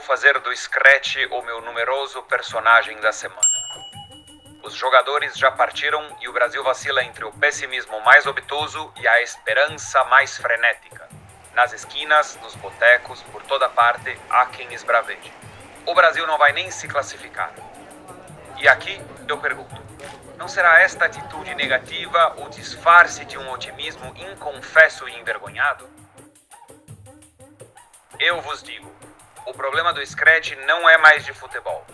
fazer do Scratch o meu numeroso personagem da semana. Os jogadores já partiram e o Brasil vacila entre o pessimismo mais obtuso e a esperança mais frenética. Nas esquinas, nos botecos, por toda parte, há quem esbraveje. O Brasil não vai nem se classificar. E aqui eu pergunto, não será esta atitude negativa o disfarce de um otimismo inconfesso e envergonhado? Eu vos digo, o problema do Scratch não é mais de futebol,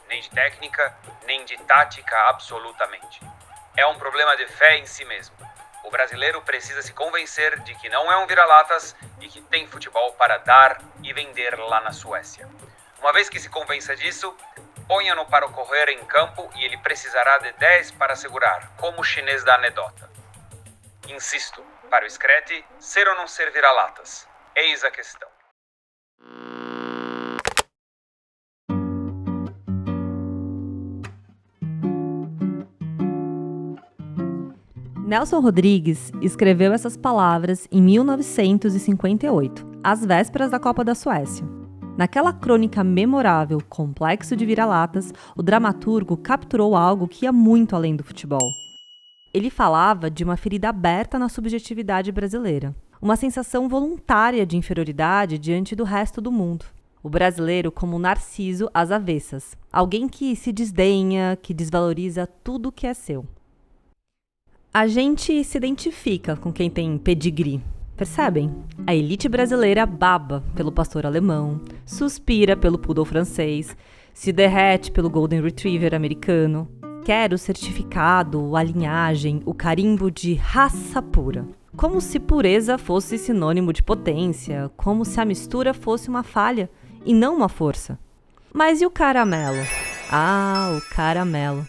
nem de técnica, nem de tática absolutamente. É um problema de fé em si mesmo. O brasileiro precisa se convencer de que não é um vira-latas e que tem futebol para dar e vender lá na Suécia. Uma vez que se convença disso, ponha-no para correr em campo e ele precisará de 10 para segurar, como o chinês da anedota. Insisto, para o Scratch, ser ou não ser vira-latas? Eis a questão. Nelson Rodrigues escreveu essas palavras em 1958, às vésperas da Copa da Suécia. Naquela crônica memorável, Complexo de Vira-Latas, o dramaturgo capturou algo que ia muito além do futebol. Ele falava de uma ferida aberta na subjetividade brasileira, uma sensação voluntária de inferioridade diante do resto do mundo. O brasileiro como um narciso às avessas, alguém que se desdenha, que desvaloriza tudo que é seu. A gente se identifica com quem tem pedigree, percebem? A elite brasileira baba pelo pastor alemão, suspira pelo poodle francês, se derrete pelo golden retriever americano, quer o certificado, a linhagem, o carimbo de raça pura. Como se pureza fosse sinônimo de potência, como se a mistura fosse uma falha e não uma força. Mas e o caramelo? Ah, o caramelo.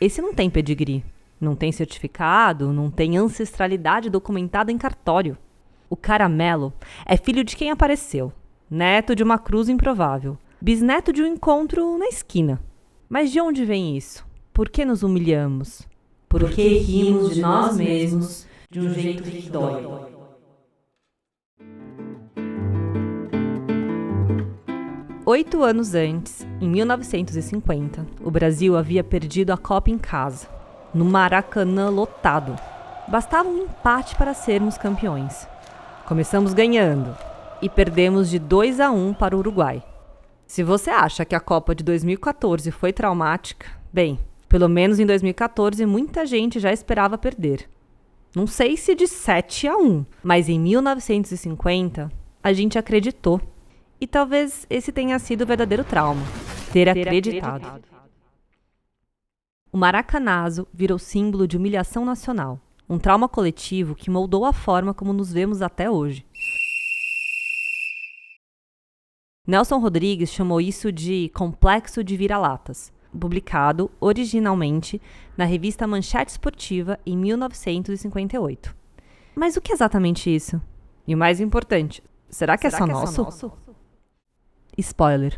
Esse não tem pedigree. Não tem certificado, não tem ancestralidade documentada em cartório. O caramelo é filho de quem apareceu, neto de uma cruz improvável, bisneto de um encontro na esquina. Mas de onde vem isso? Por que nos humilhamos? Por que rimos de nós mesmos de um jeito que dói? Oito anos antes, em 1950, o Brasil havia perdido a Copa em casa, no Maracanã lotado. Bastava um empate para sermos campeões. Começamos ganhando e perdemos de 2-1 para o Uruguai. Se você acha que a Copa de 2014 foi traumática, bem, pelo menos em 2014 muita gente já esperava perder. Não sei se de 7-1, mas em 1950 a gente acreditou. E talvez esse tenha sido o verdadeiro trauma, ter acreditado. O maracanazo virou símbolo de humilhação nacional, um trauma coletivo que moldou a forma como nos vemos até hoje. Nelson Rodrigues chamou isso de Complexo de Vira-Latas, publicado originalmente na revista Manchete Esportiva em 1958. Mas o que é exatamente isso? E o mais importante, será que é só nosso? Spoiler,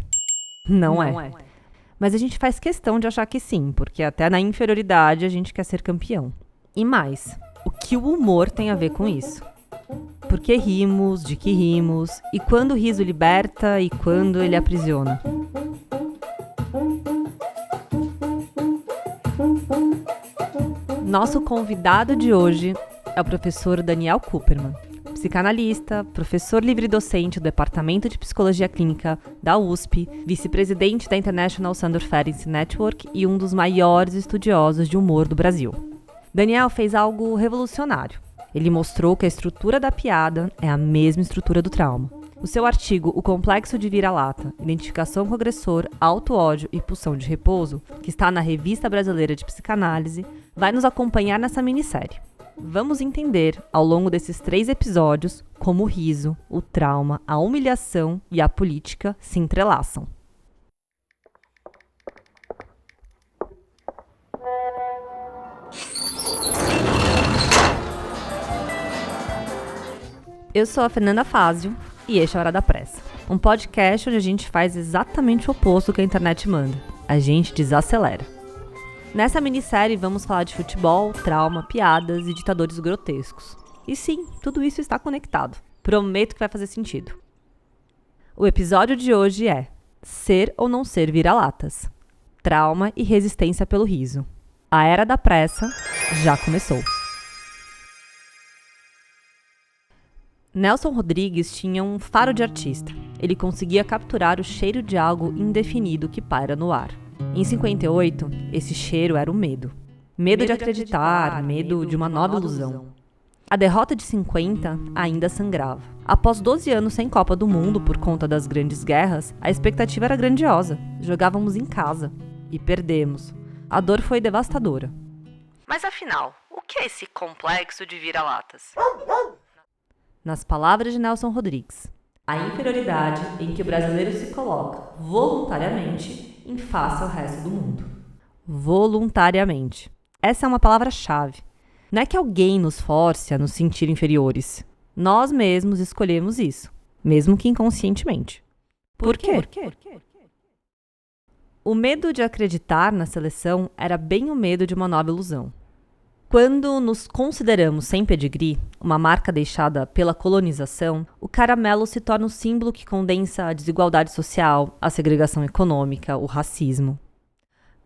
não é. Mas a gente faz questão de achar que sim, porque até na inferioridade a gente quer ser campeão. E mais, o que o humor tem a ver com isso? Por que rimos, de que rimos, e quando o riso liberta e quando ele aprisiona? Nosso convidado de hoje é o professor Daniel Kuperman, psicanalista, professor livre-docente do Departamento de Psicologia Clínica da USP, vice-presidente da International Sandor Ferenczi Network e um dos maiores estudiosos de humor do Brasil. Daniel fez algo revolucionário. Ele mostrou que a estrutura da piada é a mesma estrutura do trauma. O seu artigo O Complexo de Vira-Lata, Identificação com o Agressor, Auto-ódio e Pulsão de Repouso, que está na Revista Brasileira de Psicanálise, vai nos acompanhar nessa minissérie. Vamos entender, ao longo desses 3 episódios, como o riso, o trauma, a humilhação e a política se entrelaçam. Eu sou a Fernanda Fázio e este é a Hora da Pressa, um podcast onde a gente faz exatamente o oposto do que a internet manda. A gente desacelera. Nessa minissérie vamos falar de futebol, trauma, piadas e ditadores grotescos. E sim, tudo isso está conectado. Prometo que vai fazer sentido. O episódio de hoje é Ser ou não ser vira-latas. Trauma e resistência pelo riso. A era da pressa já começou. Nelson Rodrigues tinha um faro de artista. Ele conseguia capturar o cheiro de algo indefinido que paira no ar. Em 58, esse cheiro era o medo. Medo de acreditar, medo de uma nova ilusão. A derrota de 50 ainda sangrava. Após 12 anos sem Copa do Mundo por conta das grandes guerras, a expectativa era grandiosa. Jogávamos em casa. E perdemos. A dor foi devastadora. Mas afinal, o que é esse complexo de vira-latas? Nas palavras de Nelson Rodrigues, a inferioridade em que o brasileiro se coloca voluntariamente em face ao resto do mundo. Voluntariamente. Essa é uma palavra-chave. Não é que alguém nos force a nos sentir inferiores. Nós mesmos escolhemos isso, mesmo que inconscientemente. Por quê? O medo de acreditar na seleção era bem o medo de uma nova ilusão. Quando nos consideramos sem pedigree, uma marca deixada pela colonização, o caramelo se torna um símbolo que condensa a desigualdade social, a segregação econômica, o racismo.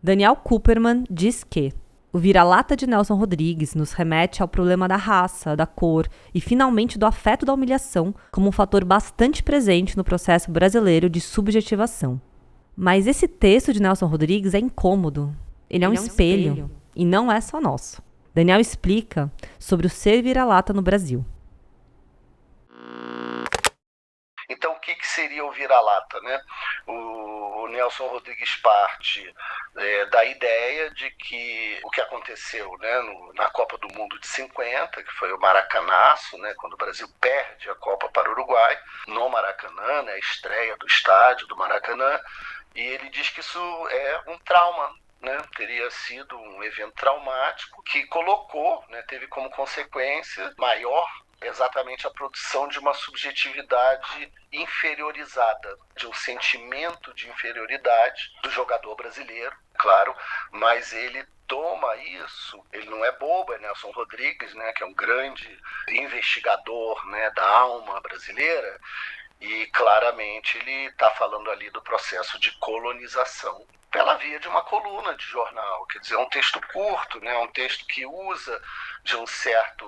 Daniel Kuperman diz que o vira-lata de Nelson Rodrigues nos remete ao problema da raça, da cor e, finalmente, do afeto da humilhação como um fator bastante presente no processo brasileiro de subjetivação. Mas esse texto de Nelson Rodrigues é incômodo. Ele é um espelho e não é só nosso. Daniel explica sobre o ser vira-lata no Brasil. Então, o que seria o vira-lata, né? O Nelson Rodrigues parte da ideia de que o que aconteceu, né, na Copa do Mundo de 50, que foi o maracanaço, né, quando o Brasil perde a Copa para o Uruguai, no Maracanã, né, a estreia do estádio do Maracanã, e ele diz que isso é um trauma, né, teria sido um evento traumático que colocou, né, teve como consequência maior exatamente a produção de uma subjetividade inferiorizada, de um sentimento de inferioridade do jogador brasileiro, claro, mas ele toma isso, ele não é bobo, é Nelson Rodrigues, né, que é um grande investigador, né, da alma brasileira, e claramente ele está falando ali do processo de colonização pela via de uma coluna de jornal, quer dizer, é um texto curto, né, um texto que usa de um certo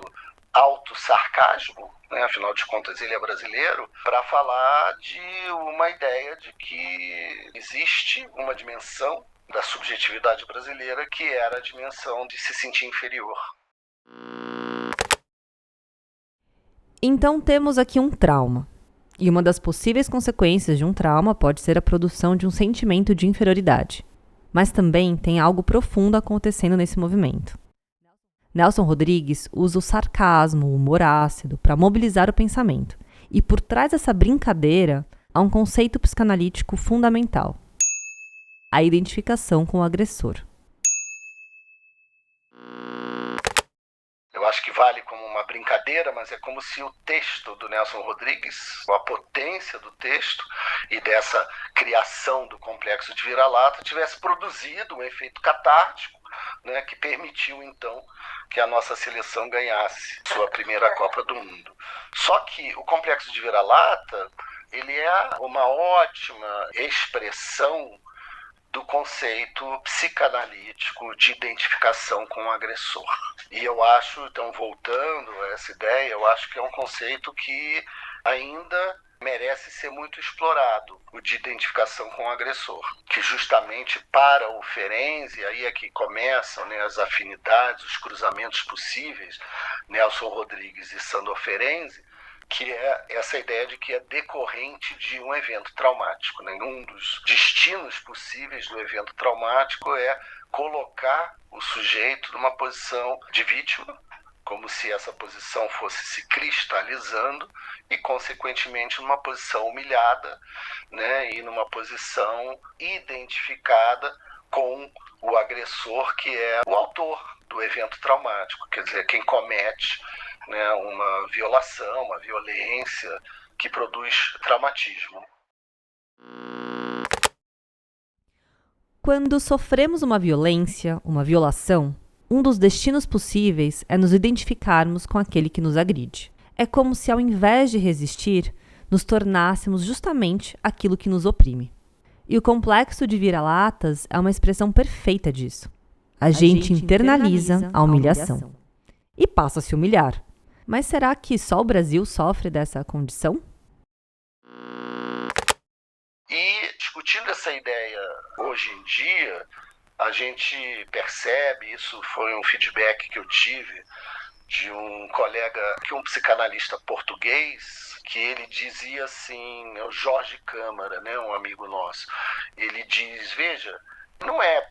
auto-sarcasmo, né, afinal de contas ele é brasileiro, para falar de uma ideia de que existe uma dimensão da subjetividade brasileira que era a dimensão de se sentir inferior. Então temos aqui um trauma. E uma das possíveis consequências de um trauma pode ser a produção de um sentimento de inferioridade. Mas também tem algo profundo acontecendo nesse movimento. Nelson Rodrigues usa o sarcasmo, o humor ácido, para mobilizar o pensamento. E por trás dessa brincadeira, há um conceito psicanalítico fundamental: a identificação com o agressor. Eu acho que vale como uma brincadeira, mas é como se o texto do Nelson Rodrigues, a potência do texto e dessa criação do complexo de vira-lata tivesse produzido um efeito catártico, né, que permitiu então que a nossa seleção ganhasse sua primeira Copa do Mundo. Só que o complexo de vira-lata, ele é uma ótima expressão do conceito psicanalítico de identificação com o agressor. E eu acho, então, voltando a essa ideia, eu acho que é um conceito que ainda merece ser muito explorado, o de identificação com o agressor, que justamente para o Ferenczi, aí é que começam, né, as afinidades, os cruzamentos possíveis, Nelson Rodrigues e Sandor Ferenczi, que é essa ideia de que é decorrente de um evento traumático, né? Um dos destinos possíveis do evento traumático é colocar o sujeito numa posição de vítima, como se essa posição fosse se cristalizando e, consequentemente, numa posição humilhada, né? E numa posição identificada com o agressor, que é o autor do evento traumático, quer dizer, quem comete, né, uma violação, uma violência que produz traumatismo. Quando sofremos uma violência, uma violação, um dos destinos possíveis é nos identificarmos com aquele que nos agride. É como se, ao invés de resistir, nos tornássemos justamente aquilo que nos oprime. E o complexo de vira-latas é uma expressão perfeita disso. A gente internaliza a humilhação e passa a se humilhar. Mas será que só o Brasil sofre dessa condição? E discutindo essa ideia hoje em dia, a gente percebe, isso foi um feedback que eu tive de um colega, que é um psicanalista português, que ele dizia assim, é o Jorge Câmara, né, um amigo nosso, ele diz, veja, não é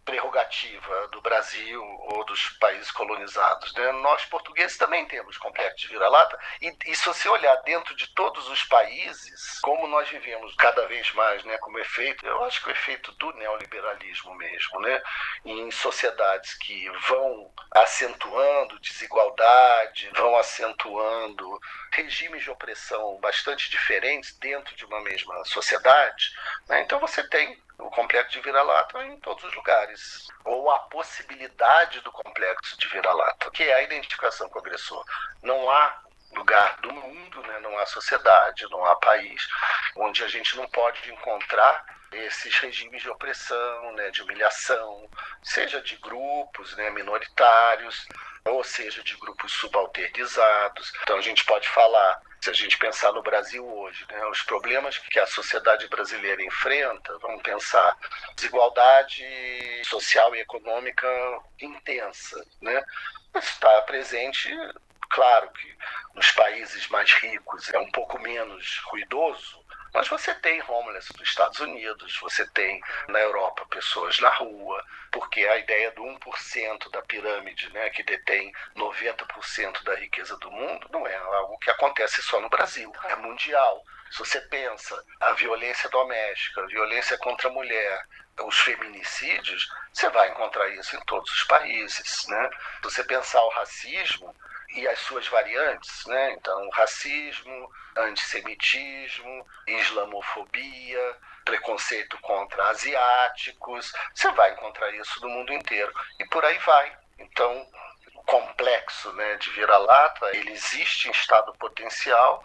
prerrogativa do Brasil ou dos países colonizados, né? Nós portugueses também temos complexo de vira-lata e se você olhar dentro de todos os países, como nós vivemos cada vez mais, né, como efeito, eu acho que o efeito do neoliberalismo mesmo, né, em sociedades que vão acentuando desigualdade, vão acentuando regimes de opressão bastante diferentes dentro de uma mesma sociedade, né? Então você tem o complexo de vira-lata em todos os lugares. Ou a possibilidade do complexo de vira-lata, que é a identificação com o agressor. Não há lugar do mundo, né? Não há sociedade, não há país, onde a gente não pode encontrar esses regimes de opressão, né? De humilhação, seja de grupos, né? Minoritários, ou seja de grupos subalternizados. Então a gente pode falar, se a gente pensar no Brasil hoje, né, os problemas que a sociedade brasileira enfrenta, vamos pensar, desigualdade social e econômica intensa, né? Está presente, claro que nos países mais ricos é um pouco menos ruidoso, mas você tem homeless nos Estados Unidos, você tem na Europa pessoas na rua, porque a ideia do 1% da pirâmide, né, que detém 90% da riqueza do mundo, não é algo que acontece só no Brasil, é mundial. Se você pensa a violência doméstica, a violência contra a mulher, os feminicídios, você vai encontrar isso em todos os países, né? Se você pensar o racismo e as suas variantes, né? Então, racismo, antissemitismo, islamofobia, preconceito contra asiáticos, você vai encontrar isso no mundo inteiro. E por aí vai. Então, o complexo, né, de vira-lata, ele existe em estado potencial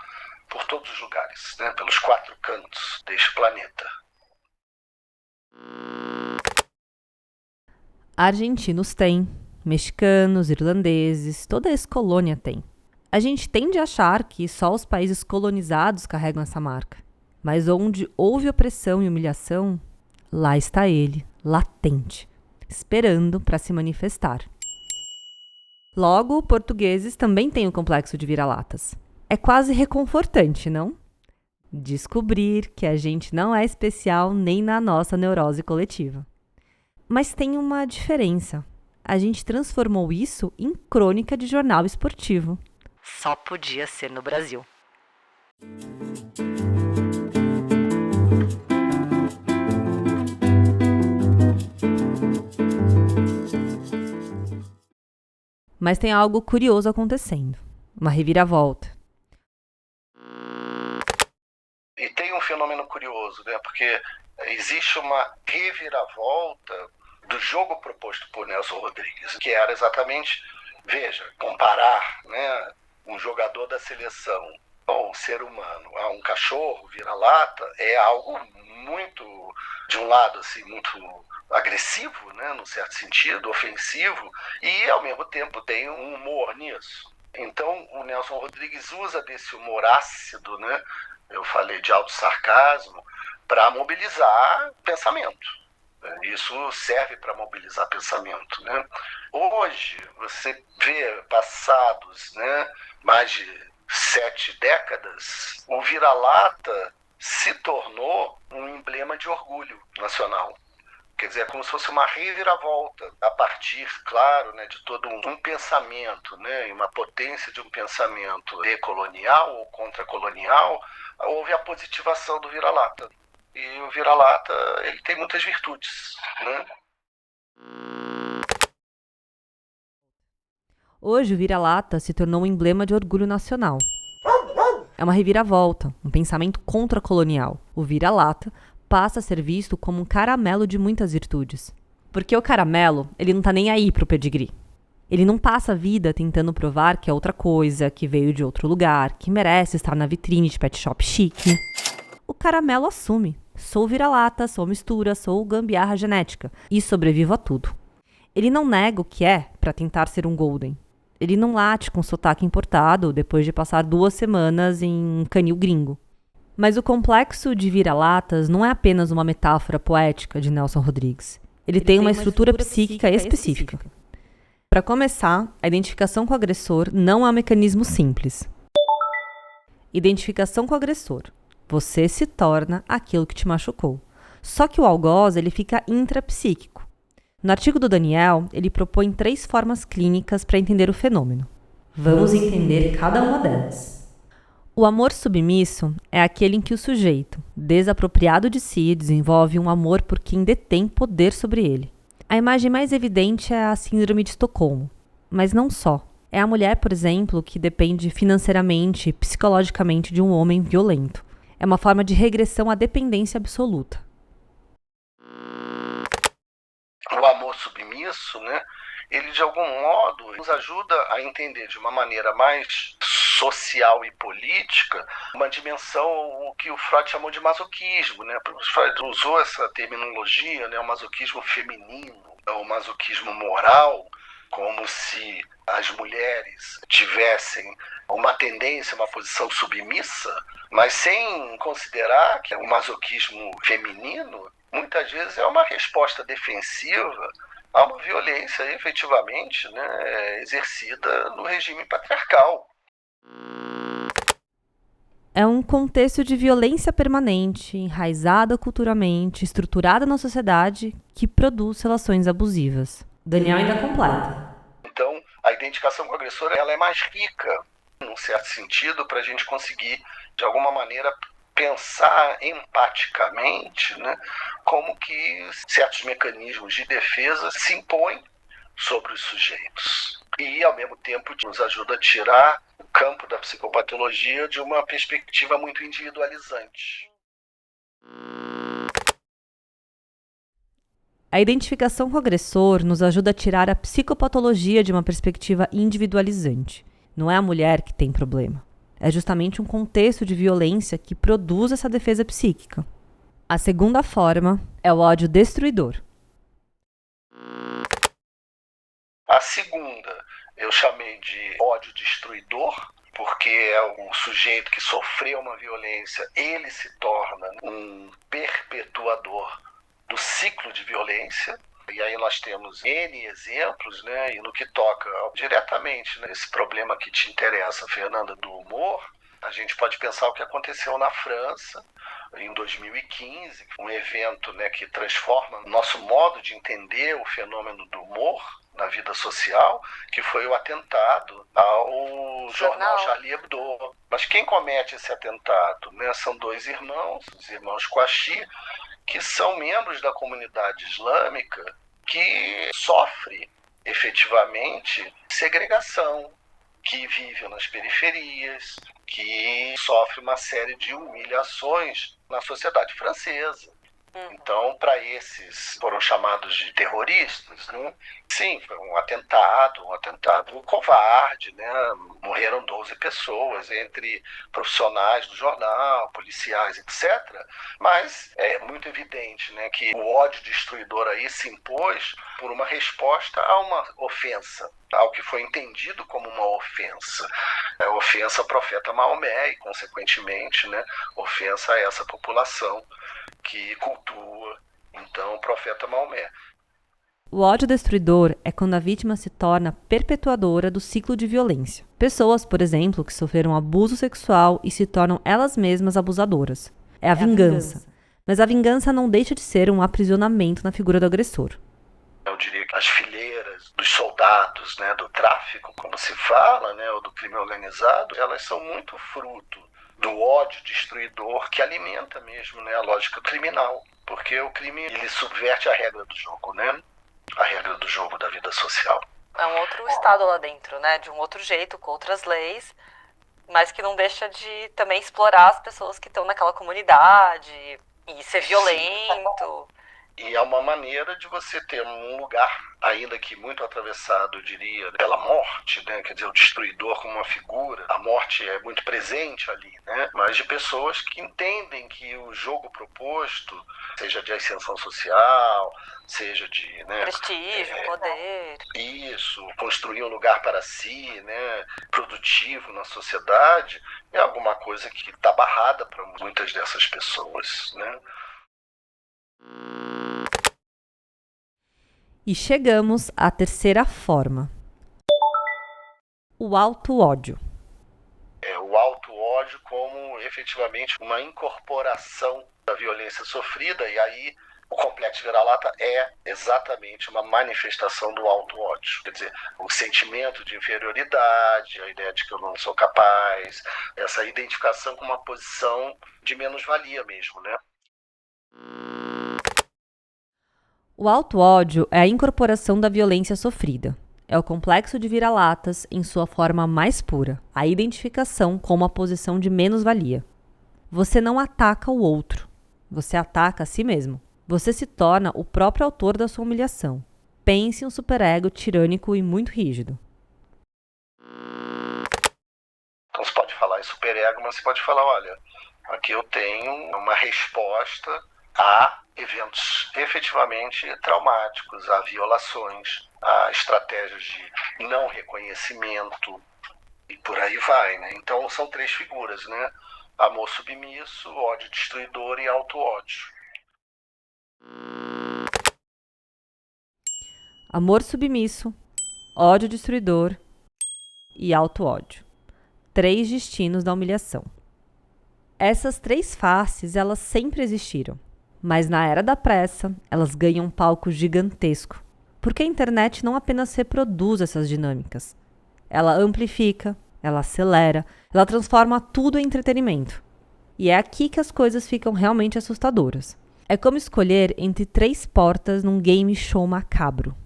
por todos os lugares, né? Pelos 4 cantos deste planeta. Argentinos têm, mexicanos, irlandeses, toda a ex-colônia tem. A gente tende a achar que só os países colonizados carregam essa marca. Mas onde houve opressão e humilhação, lá está ele, latente, esperando para se manifestar. Logo, portugueses também têm o complexo de vira-latas. É quase reconfortante, não? Descobrir que a gente não é especial nem na nossa neurose coletiva. Mas tem uma diferença. A gente transformou isso em crônica de jornal esportivo. Só podia ser no Brasil. Mas tem algo curioso acontecendo. Uma reviravolta. E tem um fenômeno curioso, né? Porque existe uma reviravolta do jogo proposto por Nelson Rodrigues, que era exatamente, veja, comparar, né, um jogador da seleção ou um ser humano a um cachorro vira-lata é algo muito, de um lado, assim, muito agressivo, né, num certo sentido, ofensivo, e ao mesmo tempo tem um humor nisso. Então o Nelson Rodrigues usa desse humor ácido, né, eu falei de alto sarcasmo, para mobilizar pensamento. Isso serve para mobilizar pensamento, né? Hoje, você vê, passados, né, mais de 7 décadas, o vira-lata se tornou um emblema de orgulho nacional. Quer dizer, é como se fosse uma reviravolta, a partir, claro, né, de todo um pensamento, né, uma potência de um pensamento decolonial ou contracolonial, houve a positivação do vira-lata. E o vira-lata, ele tem muitas virtudes, né? Hoje, o vira-lata se tornou um emblema de orgulho nacional. É uma reviravolta, um pensamento contracolonial. O vira-lata passa a ser visto como um caramelo de muitas virtudes. Porque o caramelo, ele não tá nem aí pro pedigree. Ele não passa a vida tentando provar que é outra coisa, que veio de outro lugar, que merece estar na vitrine de pet shop chique. O caramelo assume. Sou vira-lata, sou mistura, sou gambiarra genética e sobrevivo a tudo. Ele não nega o que é para tentar ser um golden. Ele não late com sotaque importado depois de passar 2 semanas em um canil gringo. Mas o complexo de vira-latas não é apenas uma metáfora poética de Nelson Rodrigues. Ele tem uma estrutura psíquica específica. Para começar, a identificação com o agressor não é um mecanismo simples. Identificação com o agressor. Você se torna aquilo que te machucou. Só que o algoz ele fica intrapsíquico. No artigo do Daniel, ele propõe 3 formas clínicas para entender o fenômeno. Vamos entender cada uma delas. O amor submisso é aquele em que o sujeito, desapropriado de si, desenvolve um amor por quem detém poder sobre ele. A imagem mais evidente é a síndrome de Estocolmo, mas não só. É a mulher, por exemplo, que depende financeiramente e psicologicamente de um homem violento. É uma forma de regressão à dependência absoluta. O amor submisso, né, ele de algum modo nos ajuda a entender de uma maneira mais social e política uma dimensão o que o Freud chamou de masoquismo, né? O Freud usou essa terminologia, né, o masoquismo feminino, o masoquismo moral, como se as mulheres tivessem uma tendência, uma posição submissa, mas sem considerar que o masoquismo feminino muitas vezes é uma resposta defensiva a uma violência efetivamente, né, exercida no regime patriarcal. É um contexto de violência permanente, enraizada culturalmente, estruturada na sociedade, que produz relações abusivas. Daniel ainda completa. Então, a identificação com o agressor ela é mais rica, num certo sentido, para a gente conseguir, de alguma maneira, pensar empaticamente, né, como que certos mecanismos de defesa se impõem sobre os sujeitos. E, ao mesmo tempo, nos ajuda a tirar o campo da psicopatologia de uma perspectiva muito individualizante. A identificação com o agressor nos ajuda a tirar a psicopatologia de uma perspectiva individualizante. Não é a mulher que tem problema. É justamente um contexto de violência que produz essa defesa psíquica. A segunda forma é o ódio destruidor. A segunda eu chamei de ódio destruidor, porque é um sujeito que sofreu uma violência, ele se torna um perpetuador do ciclo de violência. E aí nós temos N exemplos, né? E no que toca diretamente nesse problema que te interessa, Fernanda, do humor, a gente pode pensar o que aconteceu na França em 2015, um evento, né, que transforma o nosso modo de entender o fenômeno do humor na vida social, que foi o atentado ao jornal Charlie Hebdo. Mas quem comete esse atentado, né, são 2 irmãos, os irmãos Kouachi, que são membros da comunidade islâmica que sofre efetivamente segregação, que vive nas periferias, que sofre uma série de humilhações na sociedade francesa. Então, para esses foram chamados de terroristas, né? Sim, foi um atentado covarde, né? Morreram 12 pessoas, entre profissionais do jornal, policiais, etc. Mas é muito evidente, né, que o ódio destruidor aí se impôs por uma resposta a uma ofensa, ao que foi entendido como uma ofensa. A ofensa ao profeta Maomé e, consequentemente, né, ofensa a essa população que cultua, então, o profeta Maomé. O ódio destruidor é quando a vítima se torna perpetuadora do ciclo de violência. Pessoas, por exemplo, que sofreram abuso sexual e se tornam elas mesmas abusadoras. É a vingança. Mas a vingança não deixa de ser um aprisionamento na figura do agressor. Eu diria que as fileiras dos soldados, né, do tráfico, como se fala, né, ou do crime organizado, elas são muito fruto do ódio destruidor que alimenta mesmo, né, a lógica criminal. Porque o crime ele subverte a regra do jogo, né? A regra do jogo da vida social. É um outro estado lá dentro, né? De um outro jeito, com outras leis, mas que não deixa de também explorar as pessoas que estão naquela comunidade e ser violento. E é uma maneira de você ter um lugar, ainda que muito atravessado, eu diria, pela morte, né? Quer dizer, o destruidor como uma figura, a morte é muito presente ali, né? Mas de pessoas que entendem que o jogo proposto, seja de ascensão social, seja de, né, prestígio, poder. Isso, construir um lugar para si, né, produtivo na sociedade, é alguma coisa que está barrada para muitas dessas pessoas, né? E chegamos à terceira forma. O auto-ódio. O auto-ódio como efetivamente uma incorporação da violência sofrida, e aí o complexo de vira-lata é exatamente uma manifestação do auto-ódio. Quer dizer, o sentimento de inferioridade, a ideia de que eu não sou capaz, essa identificação com uma posição de menos-valia mesmo, né? O auto-ódio é a incorporação da violência sofrida. É o complexo de vira-latas em sua forma mais pura, a identificação com uma posição de menos-valia. Você não ataca o outro, você ataca a si mesmo. Você se torna o próprio autor da sua humilhação. Pense em um superego tirânico e muito rígido. Então você pode falar em superego, mas você pode falar, olha, aqui eu tenho uma resposta a eventos efetivamente traumáticos, a violações, a estratégias de não reconhecimento e por aí vai, né? Então são três figuras, né? Amor submisso, ódio destruidor e auto-ódio. Amor submisso, ódio destruidor e auto-ódio. 3 destinos da humilhação. Essas 3 faces, elas sempre existiram. Mas na era da pressa, elas ganham um palco gigantesco. Porque a internet não apenas reproduz essas dinâmicas. Ela amplifica, ela acelera, ela transforma tudo em entretenimento. E é aqui que as coisas ficam realmente assustadoras. É como escolher entre 3 portas num game show macabro.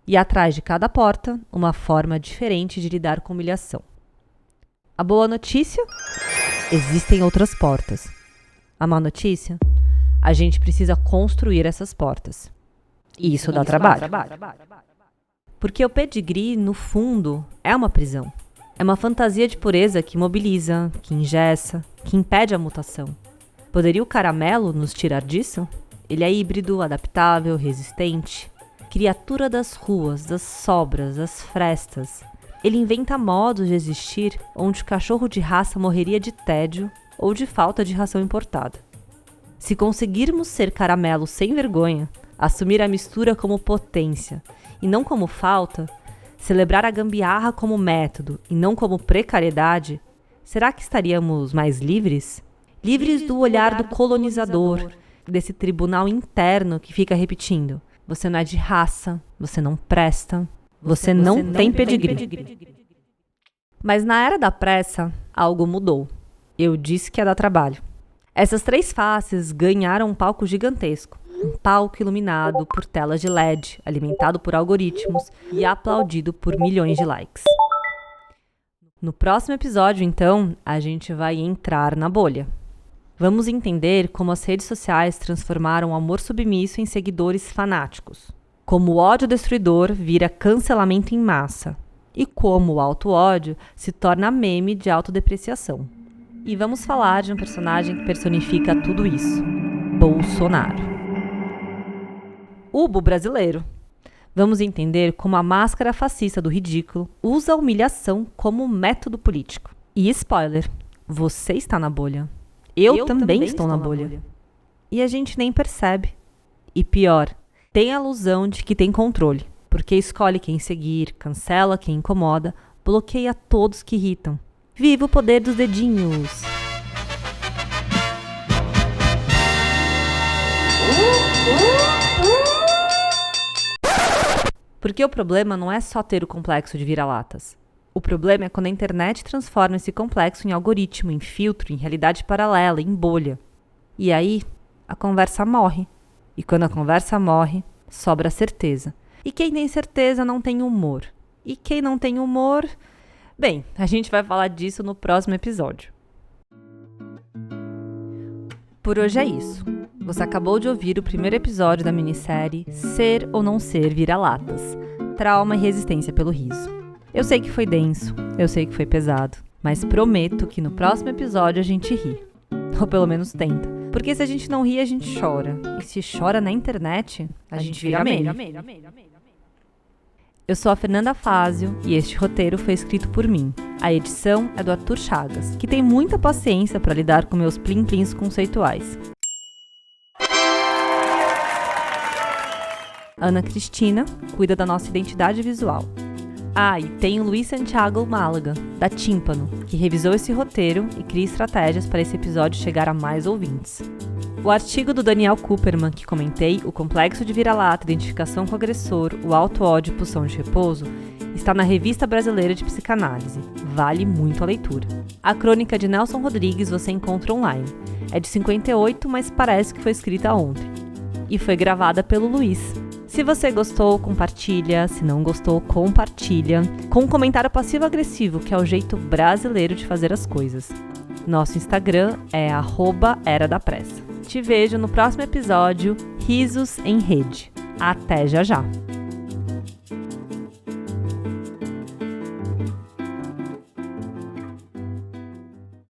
E atrás de cada porta, uma forma diferente de lidar com humilhação. A boa notícia? Existem outras portas. A má notícia? A gente precisa construir essas portas. E isso dá trabalho. Porque o pedigree, no fundo, é uma prisão. É uma fantasia de pureza que mobiliza, que engessa, que impede a mutação. Poderia o caramelo nos tirar disso? Ele é híbrido, adaptável, resistente. Criatura das ruas, das sobras, das frestas. Ele inventa modos de existir onde o cachorro de raça morreria de tédio ou de falta de ração importada. Se conseguirmos ser caramelo sem vergonha, assumir a mistura como potência e não como falta, celebrar a gambiarra como método e não como precariedade, será que estaríamos mais livres? Livres do olhar do colonizador, desse tribunal interno que fica repetindo: você não é de raça, você não presta, você não tem pedigree. Mas na era da pressa, algo mudou. Eu disse que ia dar trabalho. Essas 3 faces ganharam um palco gigantesco. Um palco iluminado por telas de LED, alimentado por algoritmos e aplaudido por milhões de likes. No próximo episódio, então, a gente vai entrar na bolha. Vamos entender como as redes sociais transformaram o amor submisso em seguidores fanáticos. Como o ódio destruidor vira cancelamento em massa. E como o auto-ódio se torna meme de autodepreciação. E vamos falar de um personagem que personifica tudo isso: Bolsonaro. Ubo brasileiro. Vamos entender como a máscara fascista do ridículo usa a humilhação como método político. E spoiler, você está na bolha. Eu também estou na bolha. E a gente nem percebe. E pior, tem a ilusão de que tem controle, porque escolhe quem seguir, cancela quem incomoda, bloqueia todos que irritam. Viva o poder dos dedinhos! Porque o problema não é só ter o complexo de vira-latas. O problema é quando a internet transforma esse complexo em algoritmo, em filtro, em realidade paralela, em bolha. E aí, a conversa morre. E quando a conversa morre, sobra a certeza. E quem tem certeza não tem humor. E quem não tem humor... Bem, a gente vai falar disso no próximo episódio. Por hoje é isso. Você acabou de ouvir o primeiro episódio da minissérie Ser ou Não Ser Vira-Latas, Trauma e Resistência pelo Riso. Eu sei que foi denso, eu sei que foi pesado, mas prometo que no próximo episódio a gente ri. Ou pelo menos tenta. Porque se a gente não ri, a gente chora. E se chora na internet, a gente vira meme. Eu sou a Fernanda Fázio e este roteiro foi escrito por mim. A edição é do Arthur Chagas, que tem muita paciência para lidar com meus plim-plins conceituais. Ana Cristina cuida da nossa identidade visual. E tem o Luiz Santiago Málaga, da Tímpano, que revisou esse roteiro e cria estratégias para esse episódio chegar a mais ouvintes. O artigo do Daniel Cooperman, que comentei, O Complexo de Vira-Lata, Identificação com o Agressor, o Auto-Ódio e Pulsão de Repouso, está na Revista Brasileira de Psicanálise. Vale muito a leitura. A crônica de Nelson Rodrigues você encontra online. É de 58, mas parece que foi escrita ontem. E foi gravada pelo Luiz. Se você gostou, compartilha. Se não gostou, compartilha. Com um comentário passivo-agressivo, que é o jeito brasileiro de fazer as coisas. Nosso Instagram é @eradapressa. Te vejo no próximo episódio Risos em Rede. Até já já!